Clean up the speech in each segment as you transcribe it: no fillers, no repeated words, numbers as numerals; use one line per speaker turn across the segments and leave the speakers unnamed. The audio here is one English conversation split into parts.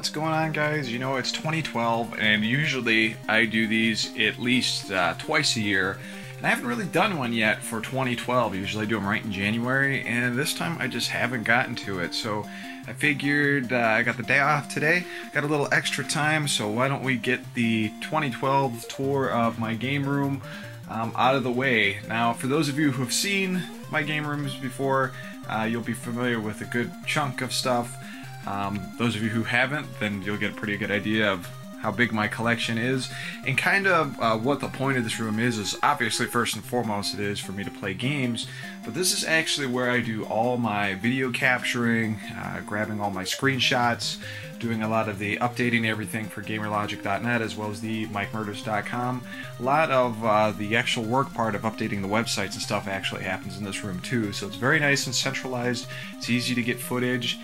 What's going on, guys? You know, it's 2012 and usually I do these at least twice a year, and I haven't really done one yet for 2012. Usually I do them right in January, and this time I just haven't gotten to it. So I figured I got the day off today, got a little extra time, so why don't we get the 2012 tour of my game room out of the way. Now, for those of you who have seen my game rooms before, you'll be familiar with a good chunk of stuff. Those of you who haven't, then you'll get a pretty good idea of how big my collection is, and kind of what the point of this room is obviously first and foremost it is for me to play games, but this is actually where I do all my video capturing, grabbing all my screenshots, doing a lot of the updating everything for GamerLogic.net as well as the MikeMurders.com. A lot of the actual work part of updating the websites and stuff actually happens in this room too, so it's very nice and centralized. It's easy to get footage.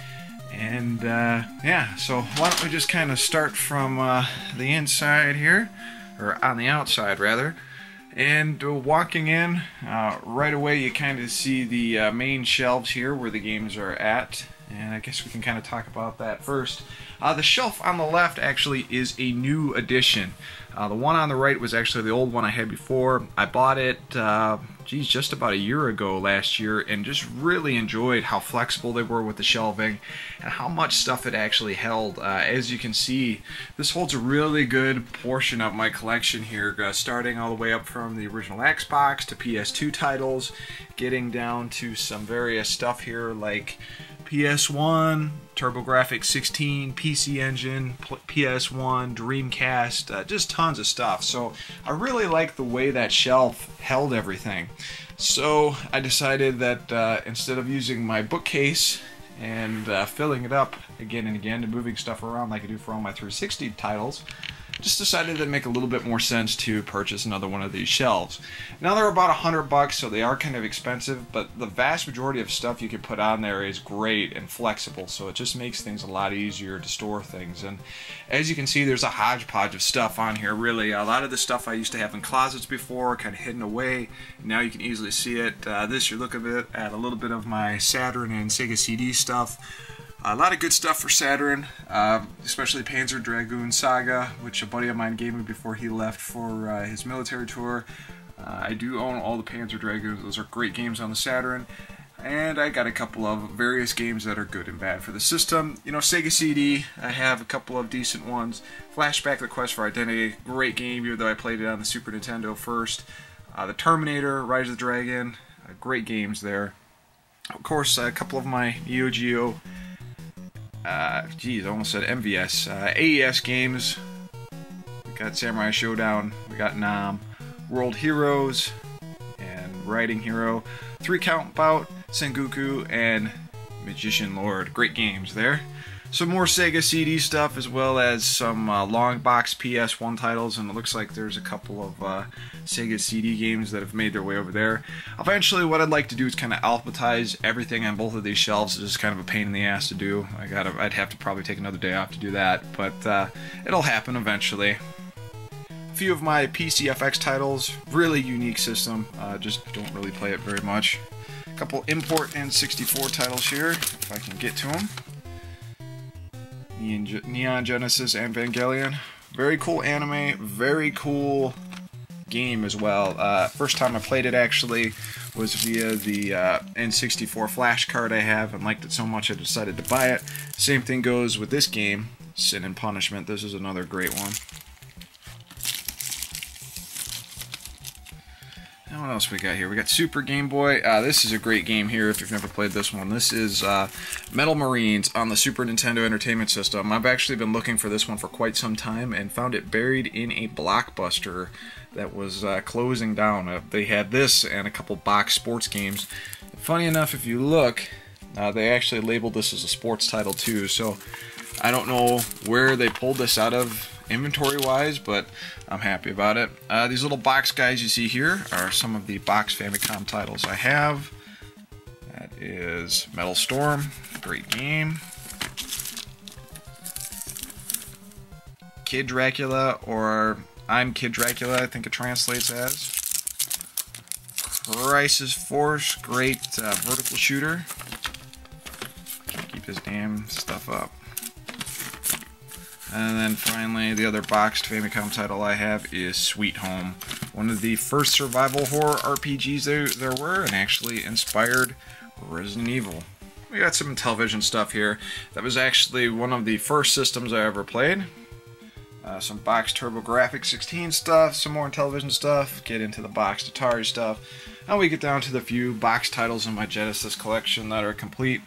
And yeah, so why don't we just kind of start from the inside here, or on the outside rather. And walking in, right away you kind of see the main shelves here where the games are at. And I guess we can kind of talk about that first. The shelf on the left actually is a new addition. The one on the right was actually the old one I had before. I bought it, geez, just about a year ago last year, and just really enjoyed how flexible they were with the shelving and how much stuff it actually held. As you can see, this holds a really good portion of my collection here, starting all the way up from the original Xbox to PS2 titles, getting down to some various stuff here like PS1, TURBOGRAFX-CD, PC Engine, PS1, Dreamcast, just tons of stuff. So I really like the way that shelf held everything. So I decided that instead of using my bookcase and filling it up again and again and moving stuff around like I do for all my 360 titles, just decided it'd make a little bit more sense to purchase another one of these shelves. Now they're about $100, so they are kind of expensive, but the vast majority of stuff you can put on there is great and flexible, so it just makes things a lot easier to store things. And as you can see, there's a hodgepodge of stuff on here, really. A lot of the stuff I used to have in closets before, kind of hidden away. Now you can easily see it. This, you're looking at a little bit of my Saturn and Sega CD stuff. A lot of good stuff for Saturn, especially Panzer Dragoon Saga, which a buddy of mine gave me before he left for his military tour. I do own all the Panzer Dragoons. Those are great games on the Saturn. And I got a couple of various games that are good and bad for the system. You know, Sega CD, I have a couple of decent ones. Flashback: The Quest for Identity, great game, even though I played it on the Super Nintendo first. The Terminator, Rise of the Dragon, great games there. Of course, a couple of my Neo Geo, geez, I almost said MVS, AES games. We got Samurai Showdown, we got Nam, World Heroes, and Riding Hero, 3 Count Bout, Sengoku, and Magician Lord. Great games there. Some more Sega CD stuff, as well as some long box PS1 titles, and it looks like there's a couple of Sega CD games that have made their way over there. Eventually, what I'd like to do is kind of alphabetize everything on both of these shelves. It's just kind of a pain in the ass to do. I'd have to probably take another day off to do that, but it'll happen eventually. A few of my PCFX titles, really unique system, just don't really play it very much. A couple import N64 titles here, if I can get to them. Neon Genesis and Evangelion. Very cool anime, very cool game as well. First time I played it actually was via the N64 flash card I have, and liked it so much I decided to buy it. Same thing goes with this game, Sin and Punishment. This is another great one. Now what else we got here? We got Super Game Boy. This is a great game here if you've never played this one. This is Metal Marines on the Super Nintendo Entertainment System. I've actually been looking for this one for quite some time and found it buried in a Blockbuster that was closing down. They had this and a couple box sports games. Funny enough, if you look, they actually labeled this as a sports title too, so I don't know where they pulled this out of inventory-wise, but I'm happy about it. These little box guys you see here are some of the box Famicom titles I have. That is Metal Storm, great game. Kid Dracula, or I'm Kid Dracula, I think it translates as. Crisis Force, great vertical shooter. Keep his damn stuff up. And then finally, the other boxed Famicom title I have is Sweet Home. One of the first survival horror RPGs there were, and actually inspired Resident Evil. We got some television stuff here. That was actually one of the first systems I ever played. Some boxed TURBOGRAFX-CD stuff, some more television stuff, get into the boxed Atari stuff, and we get down to the few boxed titles in my Genesis collection that are complete.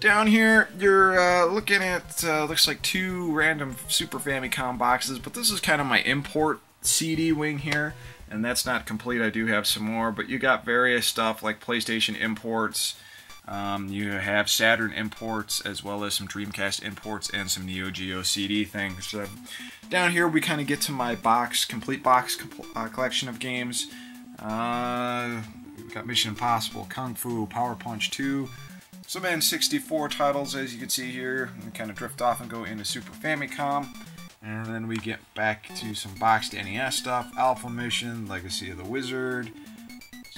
Down here, you're looking at, looks like 2 random Super Famicom boxes, but this is kind of my import CD wing here, and that's not complete. I do have some more, but you got various stuff like PlayStation imports, you have Saturn imports, as well as some Dreamcast imports and some Neo Geo CD things. So down here, we kind of get to my complete box collection of games. We've got Mission Impossible, Kung Fu, Power Punch 2, some N64 titles, as you can see here. We kind of drift off and go into Super Famicom. And then we get back to some boxed NES stuff. Alpha Mission, Legacy of the Wizard,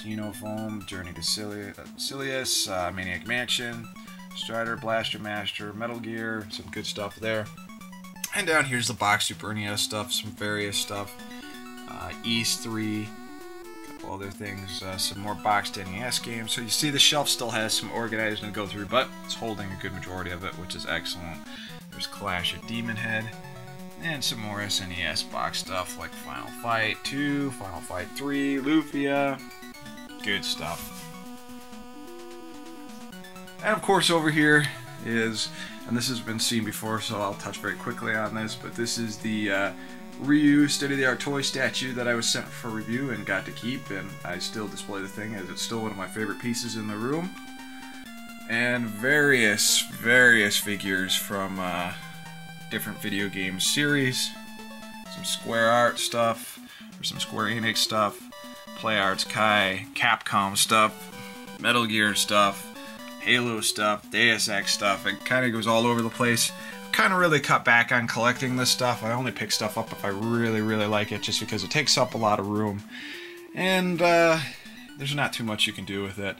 Xenophone, Journey to Silius, Maniac Mansion, Strider, Blaster Master, Metal Gear, some good stuff there. And down here's the box Super NES stuff, some various stuff. East 3, a couple other things, some more boxed NES games. So you see the shelf still has some organizing to go through, but it's holding a good majority of it, which is excellent. There's Clash of Demon Head, and some more SNES box stuff like Final Fight 2, Final Fight 3, Lufia. Good stuff. And of course over here is, and this has been seen before, so I'll touch very quickly on this, but this is the Ryu state-of-the-art toy statue that I was sent for review and got to keep, and I still display the thing as it's still one of my favorite pieces in the room. And various figures from different video game series, some Square Art stuff, or some Square Enix stuff, Play Arts Kai, Capcom stuff, Metal Gear stuff, Halo stuff, Deus Ex stuff. It kind of goes all over the place. Kind of really cut back on collecting this stuff. I only pick stuff up if I really like it, just because it takes up a lot of room, and there's not too much you can do with it.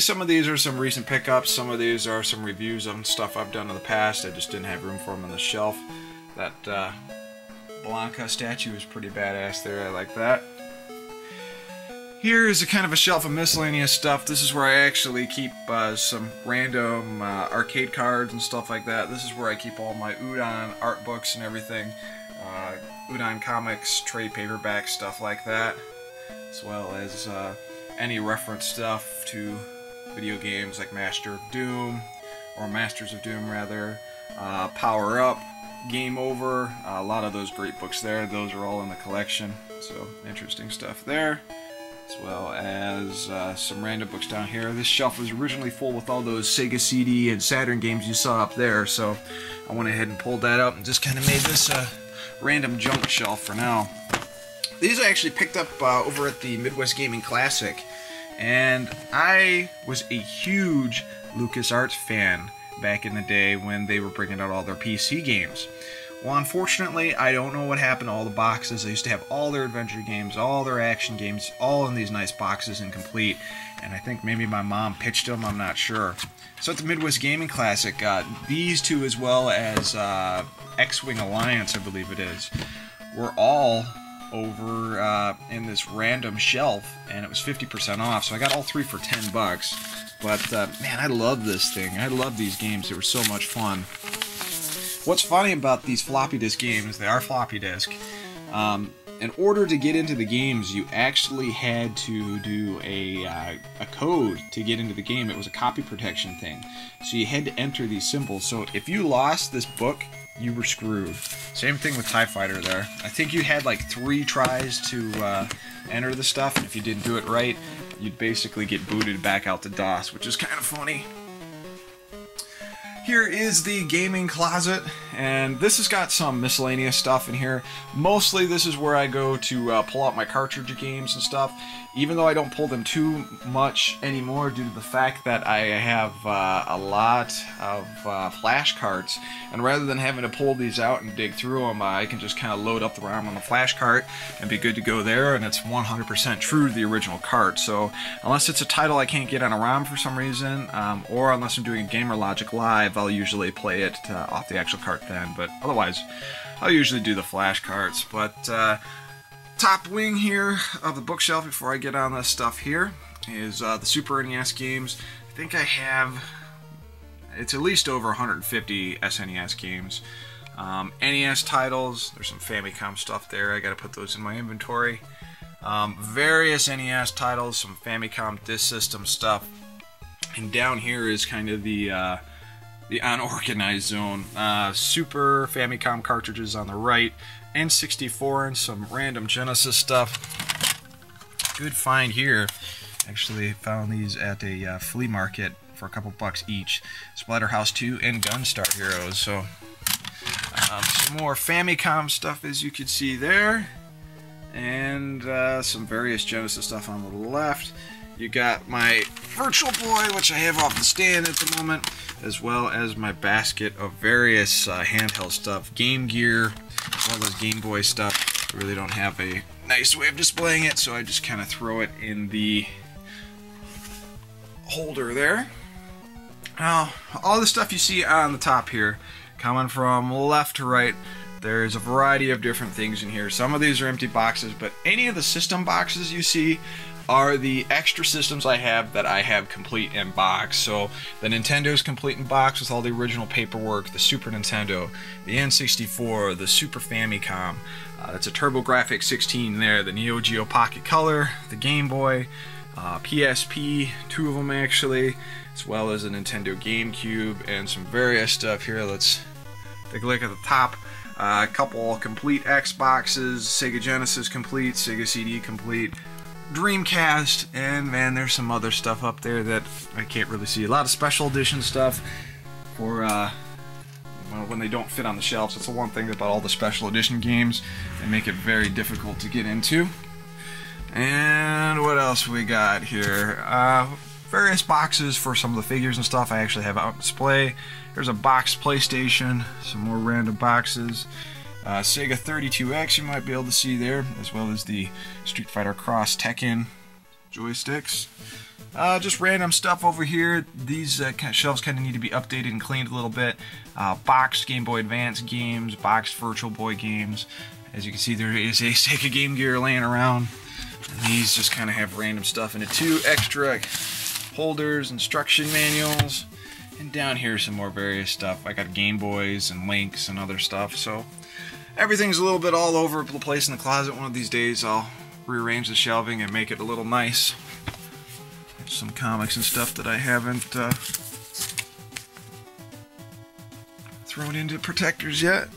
Some of these are some recent pickups, some of these are some reviews on stuff I've done in the past. I just didn't have room for them on the shelf. That Blanca statue is pretty badass there, I like that. Here is a kind of a shelf of miscellaneous stuff. This is where I actually keep some random arcade cards and stuff like that. This is where I keep all my Udon art books and everything. Udon comics, trade paperback, stuff like that. As well as any reference stuff to video games like Master of Doom, or Masters of Doom rather, Power Up, Game Over, a lot of those great books there. Those are all in the collection, so interesting stuff there. As well as some random books down here. This shelf was originally full with all those Sega CD and Saturn games you saw up there, so I went ahead and pulled that up and just kind of made this a random junk shelf for now. These I actually picked up over at the Midwest Gaming Classic, and I was a huge LucasArts fan back in the day when they were bringing out all their PC games. Well, unfortunately, I don't know what happened to all the boxes. They used to have all their adventure games, all their action games, all in these nice boxes and complete, and I think maybe my mom pitched them, I'm not sure. So at the Midwest Gaming Classic, these two, as well as X-Wing Alliance, I believe it is, were all over in this random shelf, and it was 50% off, so I got all 3 for $10. But man, I love this thing. I love these games. They were so much fun. What's funny about these floppy disk games, they are floppy disk. In order to get into the games, you actually had to do a code to get into the game. It was a copy protection thing. So you had to enter these symbols. So if you lost this book, you were screwed. Same thing with TIE Fighter there. I think you had like 3 tries to enter the stuff, and if you didn't do it right, you'd basically get booted back out to DOS, which is kind of funny. Here is the gaming closet, and this has got some miscellaneous stuff in here. Mostly this is where I go to pull out my cartridge games and stuff, even though I don't pull them too much anymore due to the fact that I have a lot of flash carts, and rather than having to pull these out and dig through them, I can just kind of load up the ROM on the flash cart and be good to go there, and it's 100% true to the original cart. So unless it's a title I can't get on a ROM for some reason, or unless I'm doing Gamer Logic Live, live, I'll usually play it off the actual cart then, but otherwise I'll usually do the flash carts. But top wing here of the bookshelf before I get on this stuff here is the Super NES games. I think I have, it's at least over 150 SNES games. NES titles, there's some Famicom stuff there, I gotta put those in my inventory. Various NES titles, some Famicom disk system stuff, and down here is kind of the unorganized zone. Super Famicom cartridges on the right, N64 and some random Genesis stuff. Good find here. Actually found these at a flea market for a couple bucks each. Splatterhouse 2 and Gunstar Heroes. So some more Famicom stuff, as you can see there, and some various Genesis stuff on the left. You got my Virtual Boy, which I have off the stand at the moment, as well as my basket of various handheld stuff, Game Gear, as well as Game Boy stuff. I really don't have a nice way of displaying it, so I just kind of throw it in the holder there. Now, all the stuff you see on the top here, coming from left to right, there's a variety of different things in here. Some of these are empty boxes, but any of the system boxes you see are the extra systems I have that I have complete in box. So the Nintendo's complete in box with all the original paperwork, the Super Nintendo, the N64, the Super Famicom, that's a TurboGrafx-CD there, the Neo Geo Pocket Color, the Game Boy, PSP, 2 of them actually, as well as a Nintendo GameCube, and some various stuff here. Let's take a look at the top. A couple complete Xboxes, Sega Genesis complete, Sega CD complete, Dreamcast, and man, there's some other stuff up there that I can't really see. A lot of special edition stuff for well, when they don't fit on the shelves. That's the one thing about all the special edition games. They make it very difficult to get into. And what else we got here? Various boxes for some of the figures and stuff I actually have out on display. There's a box PlayStation, some more random boxes. Sega 32X you might be able to see there, as well as the Street Fighter Cross Tekken joysticks. Just random stuff over here. These shelves kind of need to be updated and cleaned a little bit. Boxed Game Boy Advance games, boxed Virtual Boy games. As you can see, there is a Sega Game Gear laying around. And these just kind of have random stuff in it too. Extra holders, instruction manuals, and down here some more various stuff. I got Game Boys and Links and other stuff, so everything's a little bit all over the place in the closet. One of these days I'll rearrange the shelving and make it a little nice. There's some comics and stuff that I haven't thrown into protectors yet.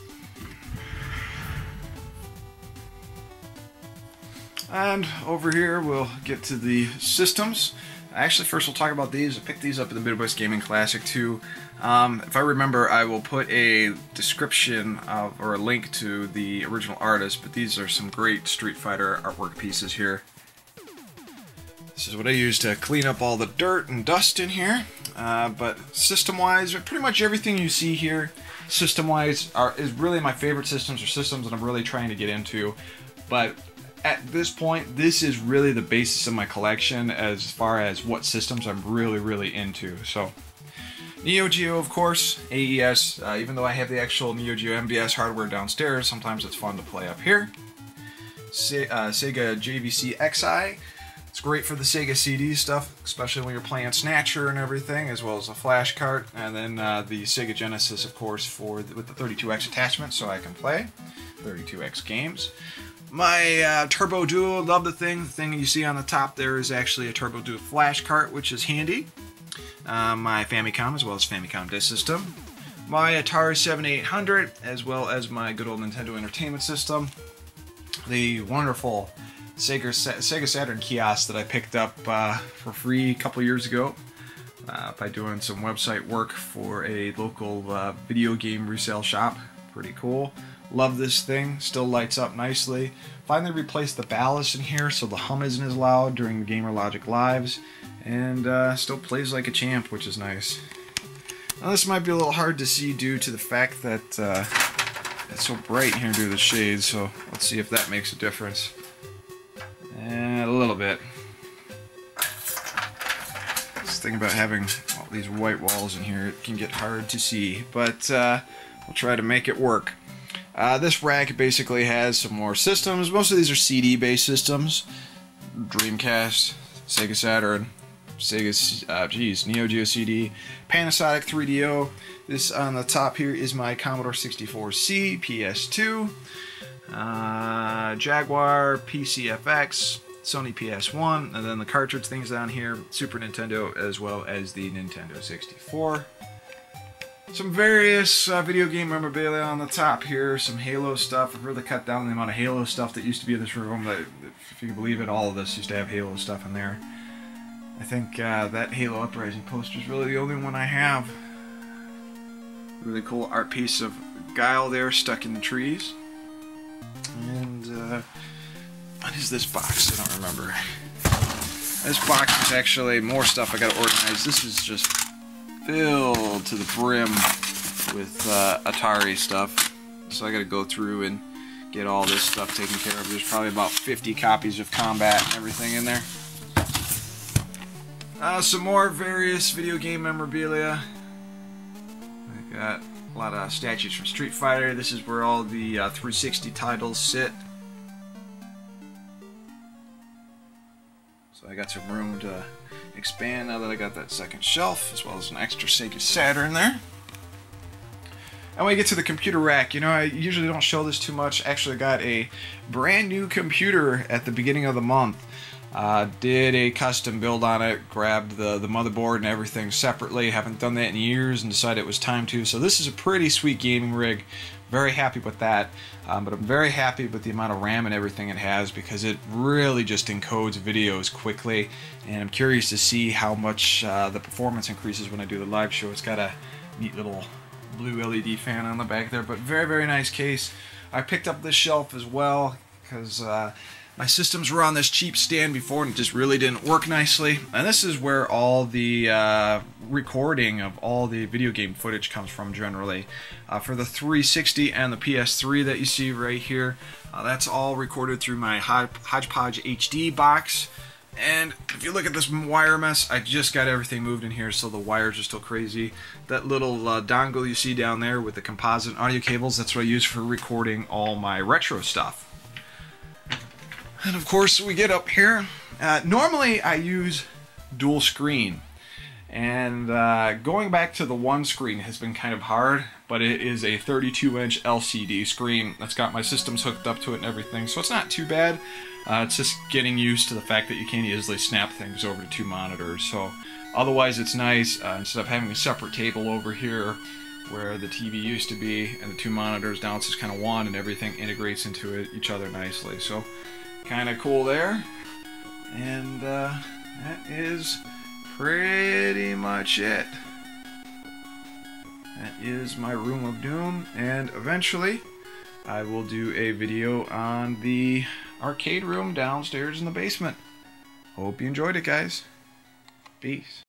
And over here we'll get to the systems. Actually, first we'll talk about these. I picked these up at the Midwest Gaming Classic too. If I remember, I will put a description of, or a link to the original artist, but these are some great Street Fighter artwork pieces here. This is what I use to clean up all the dirt and dust in here. But system-wise, pretty much everything you see here, system-wise, is really my favorite systems, or systems that I'm really trying to get into. But at this point, this is really the basis of my collection as far as what systems I'm really into. So, Neo Geo, of course, AES, even though I have the actual Neo Geo MVS hardware downstairs, sometimes it's fun to play up here. Sega JVC XI, it's great for the Sega CD stuff, especially when you're playing Snatcher and everything, as well as a flash cart, and then the Sega Genesis, of course, with the 32X attachment, so I can play 32X games. My Turbo Duo, love the thing. The thing you see on the top there is actually a Turbo Duo flash cart, which is handy. My Famicom, as well as Famicom disk system. My Atari 7800, as well as my good old Nintendo Entertainment System. The wonderful Sega Saturn kiosk that I picked up for free a couple years ago by doing some website work for a local video game resale shop. Pretty cool. Love this thing, still lights up nicely. Finally replaced the ballast in here so the hum isn't as loud during the Gamer Logic Lives, and still plays like a champ, which is nice. Now this might be a little hard to see due to the fact that it's so bright here due to the shades, so let's see if that makes a difference. A little bit. Just thinking about having All these white walls in here, it can get hard to see, but we'll try to make it work. This rack basically has some more systems. Most of these are CD-based systems. Dreamcast, Sega Saturn, Neo Geo CD, Panasonic 3DO. This on the top here is my Commodore 64C, PS2, Jaguar, PCFX, Sony PS1, and then the cartridge things down here, Super Nintendo, as well as the Nintendo 64. Some various video game memorabilia on the top here, some Halo stuff. I've really cut down the amount of Halo stuff that used to be in this room. That, if you can believe it, all of this used to have Halo stuff in there. I think that Halo Uprising poster is really the only one I have. Really cool art piece of Guile there stuck in the trees. And what is this box? I don't remember. This box is actually more stuff I gotta organize. This is just filled to the brim with Atari stuff. So I gotta go through and get all this stuff taken care of. There's probably about 50 copies of Combat and everything in there. Some more various video game memorabilia. I got a lot of statues from Street Fighter. This is where all the 360 titles sit. So I got some room to expand now that I got that second shelf, as well as an extra Sega Saturn there. And when we get to the computer rack, you know, I usually don't show this too much. Actually got a brand new computer at the beginning of the month. Did a custom build on it, grabbed the motherboard and everything separately. Haven't done that in years and decided it was time to. So this is a pretty sweet gaming rig. Very happy with that. But I'm very happy with the amount of RAM and everything it has, because it really just encodes videos quickly. And I'm curious to see how much the performance increases when I do the live show. It's got a neat little blue LED fan on the back there, but very, very nice case. I picked up this shelf as well because my systems were on this cheap stand before and it just really didn't work nicely. And this is where all the recording of all the video game footage comes from generally. For the 360 and the PS3 that you see right here, that's all recorded through my Hodgepodge HD box. And if you look at this wire mess, I just got everything moved in here, so the wires are still crazy. That little dongle you see down there with the composite audio cables, that's what I use for recording all my retro stuff. And of course, we get up here. Normally, I use dual screen. And going back to the one screen has been kind of hard, but it is a 32-inch LCD screen that's got my systems hooked up to it and everything, so it's not too bad. It's just getting used to the fact that you can't easily snap things over to two monitors. So otherwise it's nice, instead of having a separate table over here where the TV used to be and the two monitors, now it's just kind of one and everything integrates into each other nicely. So kind of cool there. And that is pretty much it. That is my room of doom, and eventually I will do a video on the arcade room downstairs in the basement. Hope you enjoyed it, guys. Peace.